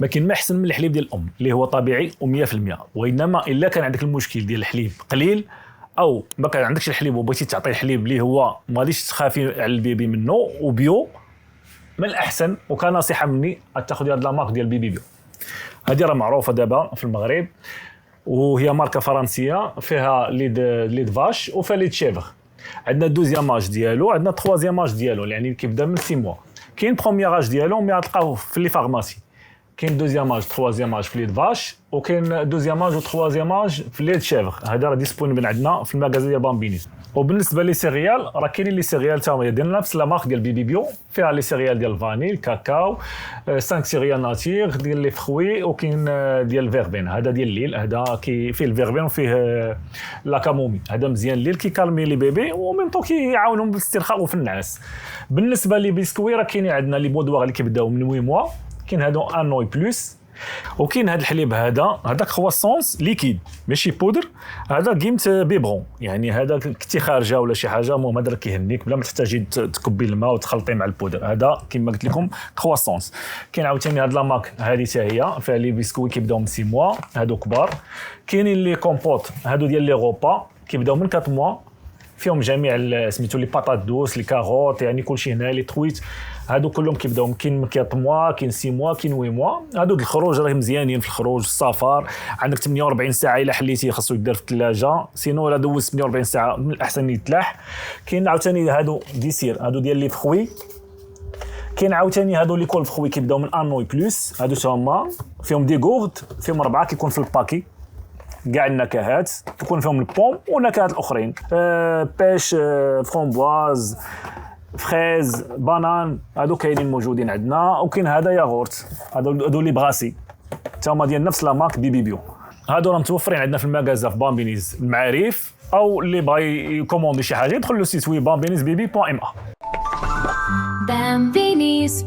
ما كاين ما احسن من الحليب ديال الام اللي هو طبيعي و100%. وانما الا كان عندك المشكل ديال الحليب قليل او ما كان عندكش الحليب وبغيتي تعطي الحليب اللي هو ما غاديش تخافي على البيبي منه وبيو، من الاحسن وكنصيحه مني تاخذ هاد لا مارك ديال بيبي بيو. هذه راه معروفه دابا في المغرب وهي ماركه فرنسيه فيها ليد فاش وفيها ليد شيفر. عندنا دوزيام اج ديالو، عندنا تخوازيام اج ديالو يعني كيبدا من 6 موا. كاين بروميير اج ديالو مي غتلقاوه في لي فارماسي. كاين دوزيام اج تخوازيام اج في ليد فاش وكاين دوزيام اج وتخوازيام اج في ليد شيفر. هذا راه ديسبونيبل عندنا في المغازه ديال بامبينيز. وبالنسبه لي سيريال راه كاينين لي سيريال تا هما ديال نفس لا مارك ديال بيبي بيو، فيها لي سيريال ديال الفانيل كاكاو 5 سيريال ناتير ديال لي فخوي وكاين ديال الفيربين. هذا ديال الليل، هذا فيه الفيربين وفيه لا كامومي. هذا مزيان الليل كيكالمي لي بيبي وميم طو كيعاونهم بالاسترخاء وفي النعاس. بالنسبه لي بيسكوي راه كاينين عندنا لي بودوار اللي كيبداو من 8 موا، كاين هادو ان نوي بلس، وكاين هذا الحليب هذاك كرواسونس ليكيد ماشي بودر. هذا قيمت بيبرون يعني هذا كنتي خارجه ولا شي حاجه المهم هذا كيهنيك بلا ما تحتاجي تكبي الماء وتخلطي مع البودر. هذا كما قلت لكم كرواسونس. كاين عاوتاني هذا لا مارك هذه حتى هي فيها لي بيسكوي كيبداو من 6 موا، هادو كبار. كاينين لي كومبوت هادو ديال لي غوبا كيبداو من 4 موا، فيهم جميع سميتو لي بطاط دوس لي كاروت يعني كلشي هنا لي ترويت. هادو كلهم كيبداو كاين 4 موا كاين 6 موا كاين 8 موا. هادو الخروج راه مزيانين في الخروج السفر. عندك 48 ساعه الا حليتيه خاصو يدار في الثلاجه، سينو الا دوز 48 ساعه من الاحسن يتلاح. كاين عاوتاني هادو ديسير هادو ديال لي فخوي. كاين عاوتاني هادو لي كول فخوي كيبداو من انوي بلس. هادو هما فيهم دي غورد فيهم 4 كيكون في الباكي كاع النكهات، تكون فيهم البوم ونكهات الاخرين بيش فرومبواز فريز بانان. هادو كاينين موجودين عندنا. وكاين هذا ياغورت هادو لي بغاسي تاهما ديال نفس لا مارك بيبي بيو. هادو راه متوفرين عندنا في المغازه في بامبينيز المعارف، او اللي بغى يكوموندي شي حاجه يدخل لو سيت وي bambinizbaby.ma. Bambini's